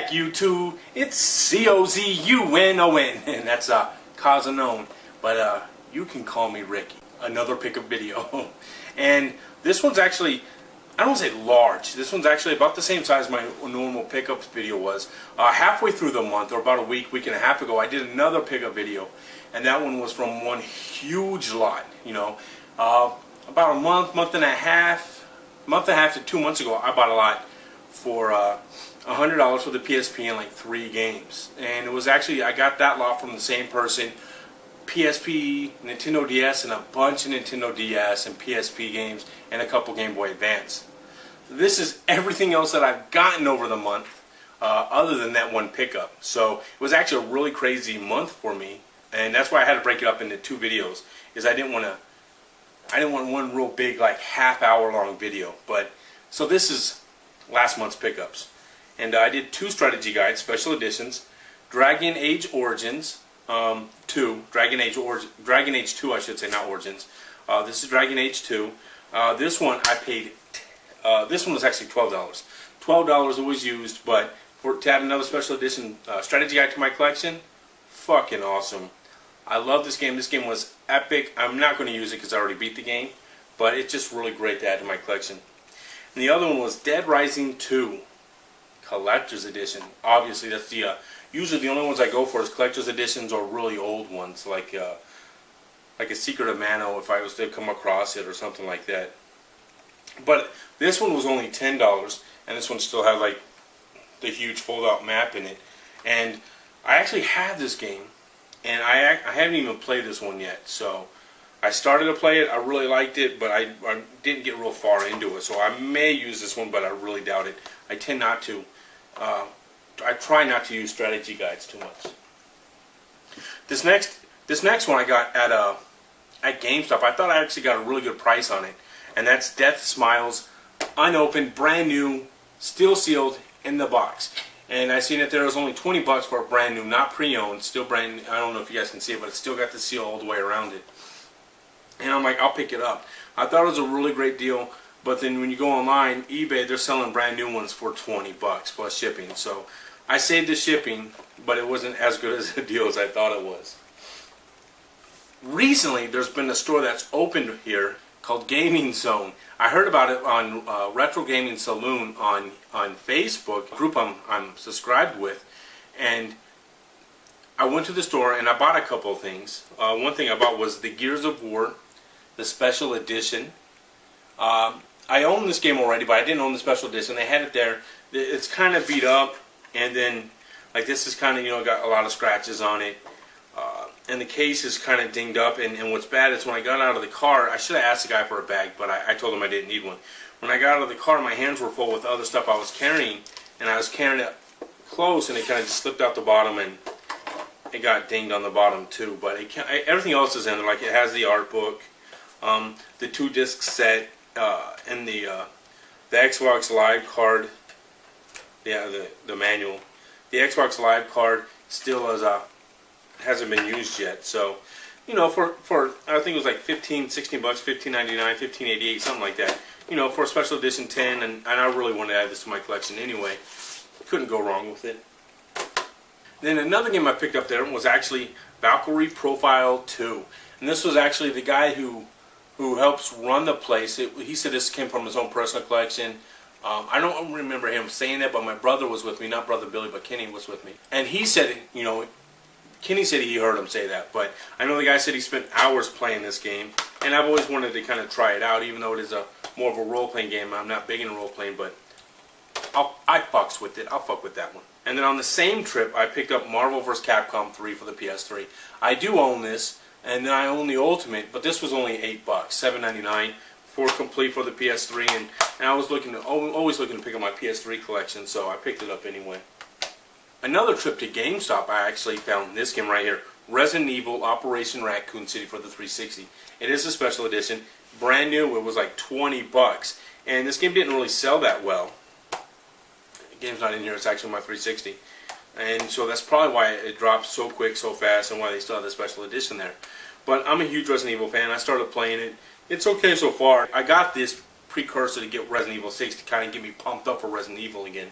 back, YouTube. It's Cozunon, and that's Cozunon. But you can call me Ricky. Another pickup video. And this one's actually, I don't want to say large. This one's actually about the same size my normal pickups video was. Halfway through the month, or about a week and a half ago, I did another pickup video. And that one was from one huge lot, you know. About a month and a half to 2 months ago, I bought a lot for $100 for the PSP and like 3 games. And it was actually, I got that lot from the same person. PSP, Nintendo DS, and a bunch of Nintendo DS and PSP games, and a couple Game Boy Advance. This is everything else that I've gotten over the month, other than that one pickup. So it was actually a really crazy month for me, and that's why I had to break it up into 2 videos. Is I didn't want one real big, like half-hour long video. But so this is last month's pickups, and I did 2 strategy guides, special editions, Dragon Age Origins. Dragon Age 2, I should say, not Origins. This is Dragon Age 2. This one I paid. This one was actually $12. $12 it was used, but to add another special edition strategy guide to my collection, fucking awesome. I love this game. This game was epic. I'm not going to use it because I already beat the game, but it's just really great to add to my collection. And the other one was Dead Rising 2 Collector's Edition. Obviously, that's the usually the only ones I go for is collector's editions or really old ones, like a Secret of Mana if I was to come across it or something like that. But this one was only $10, and this one still had like the huge fold-out map in it. And I actually have this game, and I haven't even played this one yet. So I started to play it, I really liked it, but I didn't get real far into it. So I may use this one, but I really doubt it. I tend not to. I try not to use strategy guides too much. This next one I got at GameStop. I thought I actually got a really good price on it, and that's Death Smiles, unopened, brand new, still sealed in the box. And I seen that there was only $20 for a brand new, not pre-owned, still brand new. I don't know if you guys can see it, but it's still got the seal all the way around it. And I'm like, I'll pick it up. I thought it was a really great deal. But then when you go online, eBay, they're selling brand new ones for $20 plus shipping. So I saved the shipping, but it wasn't as good as a deal as I thought it was. Recently, there's been a store that's opened here called Gaming Zone. I heard about it on Retro Gaming Saloon on Facebook, a group I'm subscribed with. And I went to the store and I bought a couple of things. One thing I bought was the Gears of War, the special edition. I own this game already, but I didn't own the special edition. They had it there. It's kind of beat up, and then like this is kind of, you know, got a lot of scratches on it, and the case is kind of dinged up. And what's bad is when I got out of the car, I should have asked the guy for a bag, but I told him I didn't need one. When I got out of the car, my hands were full with other stuff I was carrying, and I was carrying it close, and it kind of just slipped out the bottom, and it got dinged on the bottom too. But everything else is in there. Like it has the art book, the 2-disc set. And the Xbox Live card, yeah, the manual. The Xbox Live card still hasn't been used yet. So, you know, for I think it was like $16, $15.99, $15.88, something like that. You know, for a special edition 10, and I really wanted to add this to my collection anyway. Couldn't go wrong with it. Then another game I picked up there was actually Valkyrie Profile 2, and this was actually the guy who helps run the place. He said this came from his own personal collection. I don't remember him saying that, but my brother was with me, not Brother Billy, but Kenny was with me. And he said, you know, Kenny said he heard him say that, but I know the guy said he spent hours playing this game, and I've always wanted to kind of try it out, even though it is more of a role-playing game. I'm not big in role-playing, but I fucks with it. I'll fuck with that one. And then on the same trip, I picked up Marvel vs. Capcom 3 for the PS3. I do own this. And then I own the Ultimate, but this was only $8, $7.99 for complete for the PS3, and I was always looking to pick up my PS3 collection, so I picked it up anyway. Another trip to GameStop, I actually found this game right here, Resident Evil Operation Raccoon City for the 360. It is a special edition, brand new. It was like $20, and this game didn't really sell that well. The game's not in here. It's actually my 360. And so that's probably why it dropped so quick, so fast, and why they still have the special edition there. But I'm a huge Resident Evil fan. I started playing it. It's okay so far. I got this precursor to get Resident Evil 6 to kind of get me pumped up for Resident Evil again.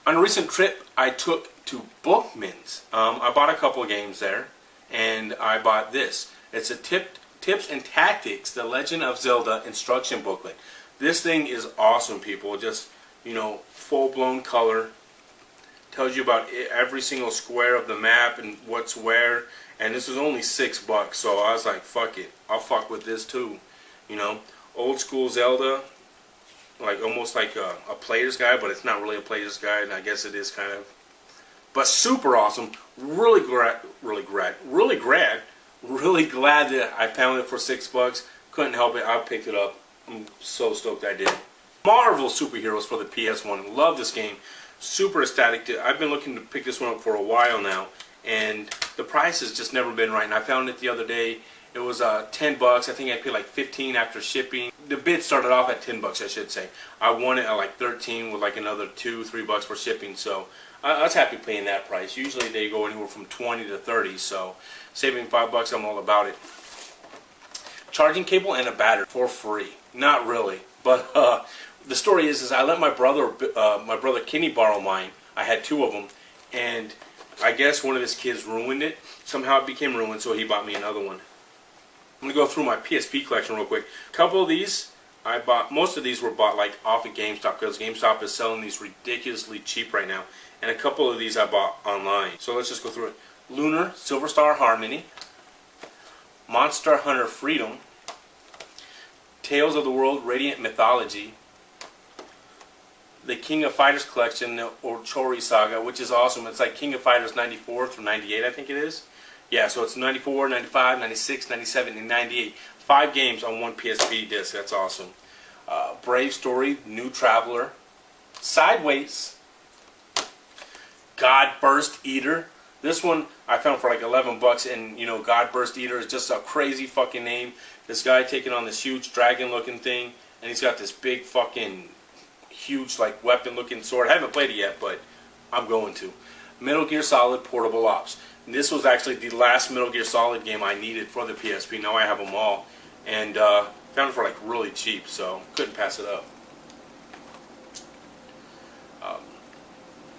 On a recent trip I took to Bookman's, I bought a couple of games there, and I bought this. It's a Tips and Tactics, The Legend of Zelda instruction booklet. This thing is awesome, people. Just, you know, full-blown color. Tells you about every single square of the map and what's where. And this was only $6, so I was like, fuck it. I'll fuck with this too. You know, old school Zelda. Like almost like a player's guide, but it's not really a player's guide, and I guess it is kind of. But super awesome. Really glad that I found it for $6. Couldn't help it. I picked it up. I'm so stoked I did. Marvel Superheroes for the PS1. Love this game. Super ecstatic. I've been looking to pick this one up for a while now, and the price has just never been right. And I found it the other day. It was $10. I think I paid like $15 after shipping. The bid started off at $10, I should say. I won it at like $13 with like another $2-3 for shipping. So I was happy paying that price. Usually they go anywhere from $20 to $30. So saving $5, I'm all about it. Charging cable and a battery for free. Not really, but the story is I let my brother Kenny borrow mine. I had 2 of them, and I guess one of his kids ruined it. Somehow it became ruined, so he bought me another one. I'm going to go through my PSP collection real quick. A couple of these I bought, most of these were bought like off of GameStop, because GameStop is selling these ridiculously cheap right now. And a couple of these I bought online. So let's just go through it. Lunar, Silver Star Harmony, Monster Hunter Freedom, Tales of the World Radiant Mythology, the King of Fighters collection, the Ochori Saga, which is awesome. It's like King of Fighters 94 through 98, I think it is. Yeah, so it's 94, 95, 96, 97, and 98. 5 games on one PSP disc. That's awesome. Brave Story, New Traveler, Sideways, God Burst Eater. This one I found for like $11, and you know, God Burst Eater is just a crazy fucking name. This guy taking on this huge dragon-looking thing, and he's got this big fucking huge like weapon-looking sword. I haven't played it yet, but I'm going to. Metal Gear Solid Portable Ops. And this was actually the last Metal Gear Solid game I needed for the PSP. Now I have them all, and found it for like really cheap, so couldn't pass it up.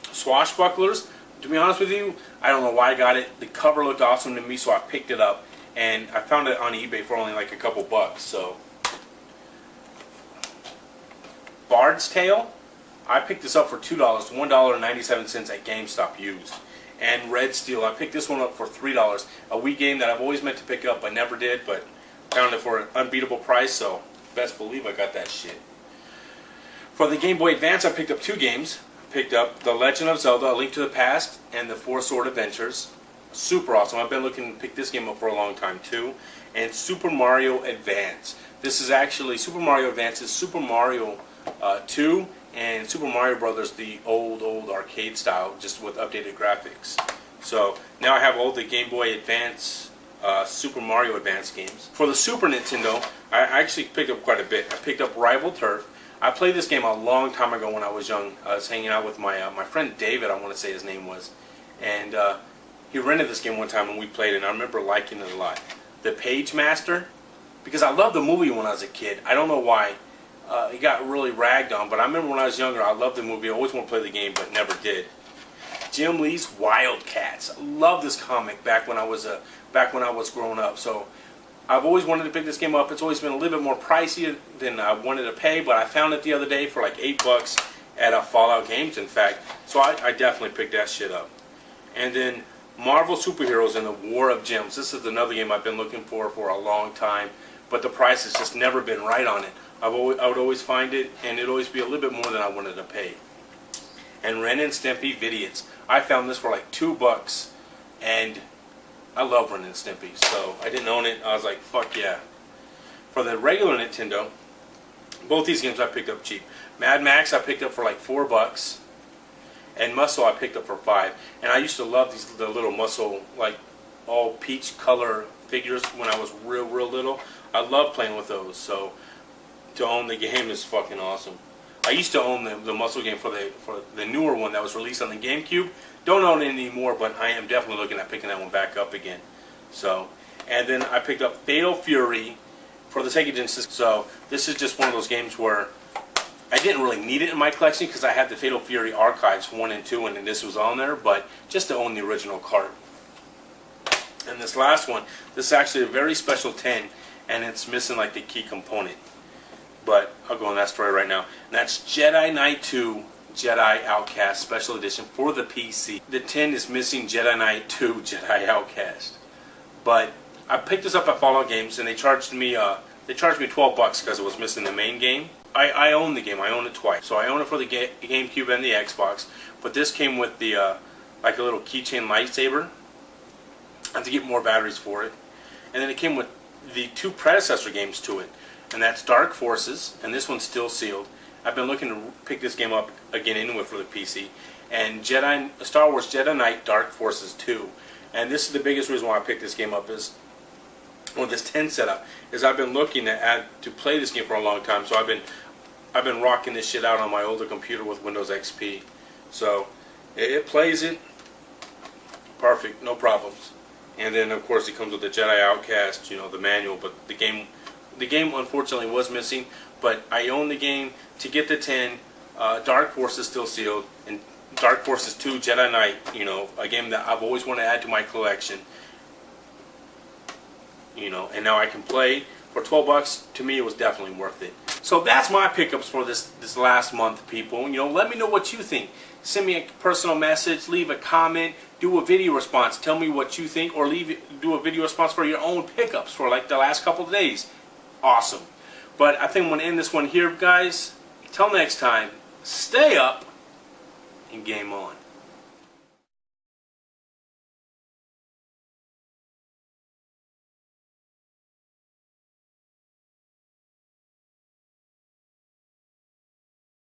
Swashbucklers. To be honest with you, I don't know why I got it. The cover looked awesome to me, so I picked it up, and I found it on eBay for only like a couple bucks. So, Bard's Tale. I picked this up for $2, $1.97 at GameStop used. And Red Steel, I picked this one up for $3. A Wii game that I've always meant to pick up but never did, but found it for an unbeatable price, so best believe I got that shit. For the Game Boy Advance, I picked up 2 games. I picked up The Legend of Zelda, A Link to the Past, and The Four Sword Adventures. Super awesome. I've been looking to pick this game up for a long time too. And Super Mario Advance. This is actually, Super Mario Advance is Super Mario 2 and Super Mario Brothers, the old arcade style, just with updated graphics. So now I have all the Game Boy Advance, Super Mario Advance games. For the Super Nintendo, I actually picked up quite a bit. I picked up Rival Turf. I played this game a long time ago when I was young. I was hanging out with my friend David, I want to say his name was, and he rented this game one time and we played it, and I remember liking it a lot. The Page Master, because I loved the movie when I was a kid. I don't know why. It got really ragged on, but I remember when I was younger, I loved the movie. I always wanted to play the game, but never did. Jim Lee's Wildcats. I love this comic back when I was growing up. So I've always wanted to pick this game up. It's always been a little bit more pricey than I wanted to pay, but I found it the other day for like $8 at Fallout Games, in fact. So I definitely picked that shit up. And then Marvel Superheroes and the War of Gems. This is another game I've been looking for a long time, but the price has just never been right on it. I would always find it, and it'd always be a little bit more than I wanted to pay. And Ren and Stimpy Vidiots. I found this for like $2, and I love Ren and Stimpy, so I didn't own it. I was like, fuck yeah. For the regular Nintendo, both these games I picked up cheap. Mad Max I picked up for like $4, and Muscle I picked up for $5. And I used to love the little Muscle, like all peach color figures when I was real little. I love playing with those, so to own the game is fucking awesome. I used to own the Muscle game for the newer one that was released on the GameCube. Don't own it anymore, but I am definitely looking at picking that one back up again. So, and then I picked up Fatal Fury for the Sega Genesis. So this is just one of those games where I didn't really need it in my collection because I had the Fatal Fury Archives 1 and 2 and then this was on there, but just to own the original cart. And this last one, this is actually a very special 10, and it's missing like the key component. But I'll go on that story right now. And that's Jedi Knight 2 Jedi Outcast Special Edition for the PC. The 10 is missing Jedi Knight 2 Jedi Outcast. But I picked this up at Fallout Games, and they charged me $12 because it was missing the main game. I own the game. I own it twice. So I own it for the GameCube and the Xbox. But this came with the like a little keychain lightsaber. I have to get more batteries for it. And then it came with the 2 predecessor games to it. And that's Dark Forces, and this one's still sealed. I've been looking to pick this game up again anyway for the PC. And Star Wars Jedi Knight Dark Forces 2. And this is the biggest reason why I picked this game up is, well, this 10 setup, is I've been looking to play this game for a long time. So I've been rocking this shit out on my older computer with Windows XP. So it plays it perfect, no problems. And then of course it comes with the Jedi Outcast, you know, the manual. But the game unfortunately was missing. But I own the game. To get the 10, Dark Forces still sealed, and Dark Forces 2 Jedi Knight, you know, a game that I've always wanted to add to my collection. You know, and now I can play for $12. To me, it was definitely worth it. So that's my pickups for this last month, people. You know, let me know what you think. Send me a personal message, leave a comment, do a video response. Tell me what you think, or do a video response for your own pickups for like the last couple of days. Awesome. But I think I'm going to end this one here, guys. Till next time, stay up and game on.